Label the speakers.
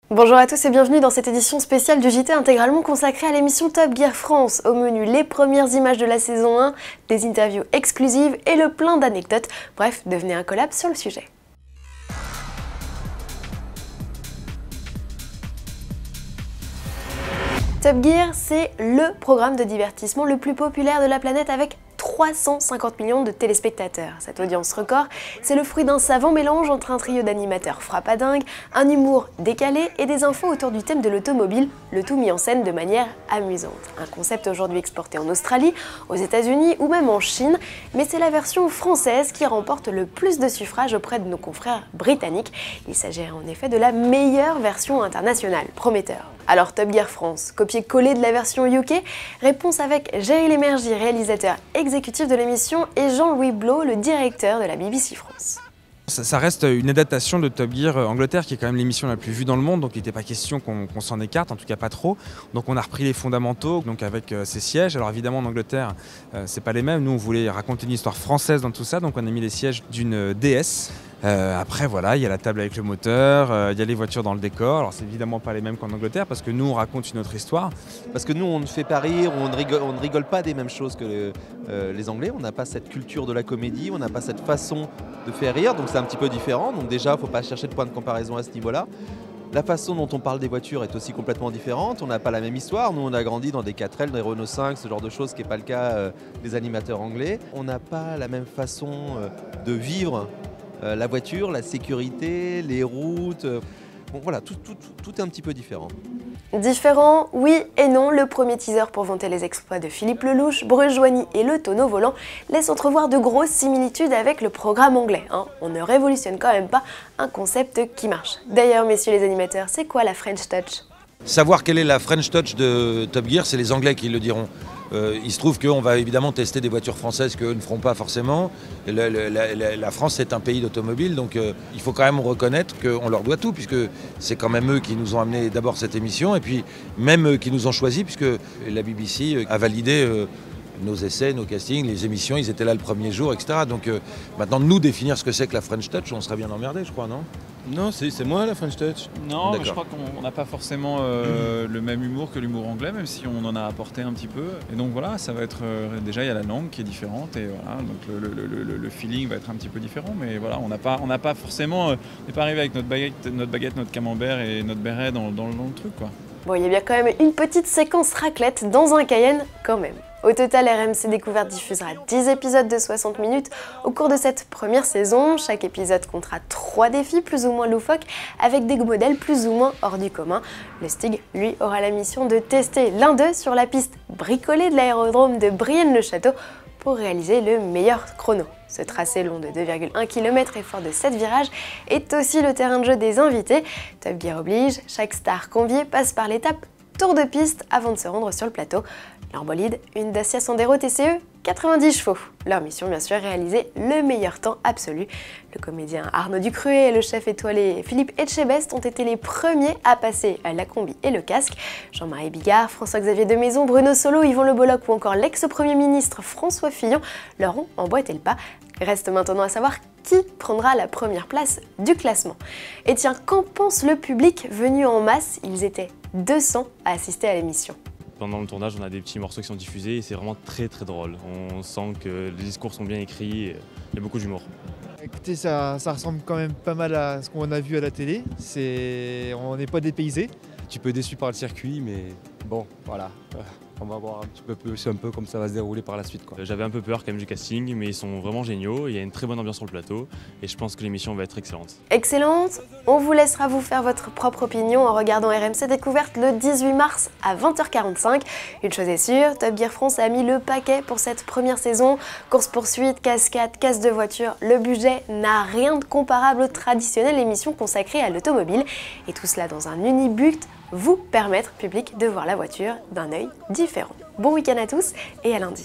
Speaker 1: Bonjour à tous et bienvenue dans cette édition spéciale du JT intégralement consacrée à l'émission Top Gear France. Au menu, les premières images de la saison 1, des interviews exclusives et le plein d'anecdotes. Bref, devenez un collab sur le sujet. Top Gear, c'est le programme de divertissement le plus populaire de la planète avec 350 millions de téléspectateurs. Cette audience record, c'est le fruit d'un savant mélange entre un trio d'animateurs frappadingues, un humour décalé et des infos autour du thème de l'automobile, le tout mis en scène de manière amusante. Un concept aujourd'hui exporté en Australie, aux États-Unis ou même en Chine, mais c'est la version française qui remporte le plus de suffrages auprès de nos confrères britanniques. Il s'agit en effet de la meilleure version internationale, prometteur. Alors Top Gear France, copier-coller de la version UK? Réponse avec Jerry Lémergie, réalisateur exécutif de l'émission, et Jean-Louis Blot, le directeur de la BBC France.
Speaker 2: Ça reste une adaptation de Top Gear Angleterre, qui est quand même l'émission la plus vue dans le monde, donc il n'était pas question qu'on s'en écarte, en tout cas pas trop. Donc on a repris les fondamentaux, donc avec ces sièges. Alors évidemment en Angleterre, c'est pas les mêmes. Nous on voulait raconter une histoire française dans tout ça, donc on a mis les sièges d'une DS. Après voilà, il y a la table avec le moteur, il y a les voitures dans le décor. Alors c'est évidemment pas les mêmes qu'en Angleterre parce que nous on raconte une autre histoire.
Speaker 3: Parce que nous on ne fait pas rire, on ne rigole pas des mêmes choses que les Anglais. On n'a pas cette culture de la comédie, on n'a pas cette façon de faire rire, donc c'est un petit peu différent. Donc déjà, il ne faut pas chercher de point de comparaison à ce niveau-là. La façon dont on parle des voitures est aussi complètement différente. On n'a pas la même histoire. Nous, on a grandi dans des 4L, des Renault 5, ce genre de choses qui n'est pas le cas des animateurs anglais. On n'a pas la même façon de vivre la voiture, la sécurité, les routes. Bon voilà, tout est un petit peu différent.
Speaker 1: Différent, oui et non. Le premier teaser pour vanter les exploits de Philippe Lelouch, Bruce Joigny et le tonneau volant laisse entrevoir de grosses similitudes avec le programme anglais. On ne révolutionne quand même pas un concept qui marche. D'ailleurs, messieurs les animateurs, c'est quoi la French Touch?
Speaker 4: Savoir quelle est la French Touch de Top Gear, c'est les Anglais qui le diront. Il se trouve qu'on va évidemment tester des voitures françaises qu'eux ne feront pas forcément. La France est un pays d'automobile, donc il faut quand même reconnaître qu'on leur doit tout, puisque c'est quand même eux qui nous ont amené d'abord cette émission, et puis même eux qui nous ont choisis, puisque la BBC a validé nos essais, nos castings, les émissions, ils étaient là le premier jour, etc. Donc maintenant, nous définir ce que c'est que la French Touch, on serait bien emmerdé, je crois, non ?
Speaker 5: Non, c'est moi la French Touch.
Speaker 6: Non, mais je crois qu'on n'a pas forcément le même humour que l'humour anglais, même si on en a apporté un petit peu. Et donc voilà, ça va être déjà il y a la langue qui est différente et voilà, donc le feeling va être un petit peu différent. Mais voilà, on n'a pas forcément, on n'est pas arrivé avec notre baguette, notre camembert et notre béret dans le truc quoi.
Speaker 1: Bon, il y a bien quand même une petite séquence raclette dans un Cayenne quand même. Au total, RMC Découverte diffusera 10 épisodes de 60 minutes au cours de cette première saison. Chaque épisode comptera 3 défis plus ou moins loufoques avec des modèles plus ou moins hors du commun. Le Stig, lui, aura la mission de tester l'un d'eux sur la piste bricolée de l'aérodrome de Brienne-le-Château pour réaliser le meilleur chrono. Ce tracé long de 2,1 km et fort de 7 virages est aussi le terrain de jeu des invités. Top Gear oblige, chaque star conviée passe par l'étape tour de piste avant de se rendre sur le plateau. Leur bolide, une Dacia Sandero TCE 90 chevaux. Leur mission, bien sûr, réaliser le meilleur temps absolu. Le comédien Arnaud Ducruet et le chef étoilé Philippe Etchebest ont été les premiers à passer la combi et le casque. Jean-Marie Bigard, François-Xavier Demaison, Bruno Solo, Yvon Le Bolloc ou encore l'ex-premier ministre François Fillon leur ont emboîté le pas. Reste maintenant à savoir qui prendra la première place du classement. Et tiens, qu'en pense le public venu en masse? Ils étaient 200 à assister à l'émission.
Speaker 7: Pendant le tournage, on a des petits morceaux qui sont diffusés et c'est vraiment très drôle. On sent que les discours sont bien écrits, il y a beaucoup d'humour.
Speaker 8: Écoutez, ça ressemble quand même pas mal à ce qu'on a vu à la télé. On n'est pas dépaysé.
Speaker 9: Un petit peu déçu par le circuit, mais bon, voilà. On va voir un peu comme ça va se dérouler par la suite, quoi.
Speaker 7: J'avais un peu peur quand même du casting, mais ils sont vraiment géniaux. Il y a une très bonne ambiance sur le plateau et je pense que l'émission va être excellente.
Speaker 1: Excellente. On vous laissera vous faire votre propre opinion en regardant RMC Découverte le 18 mars à 20h45. Une chose est sûre, Top Gear France a mis le paquet pour cette première saison. Course-poursuite, cascade, casse de voiture, le budget n'a rien de comparable aux traditionnelles émissions consacrées à l'automobile. Et tout cela dans un unique but, vous permettre, public, de voir la voiture d'un œil différent. Bon week-end à tous et à lundi.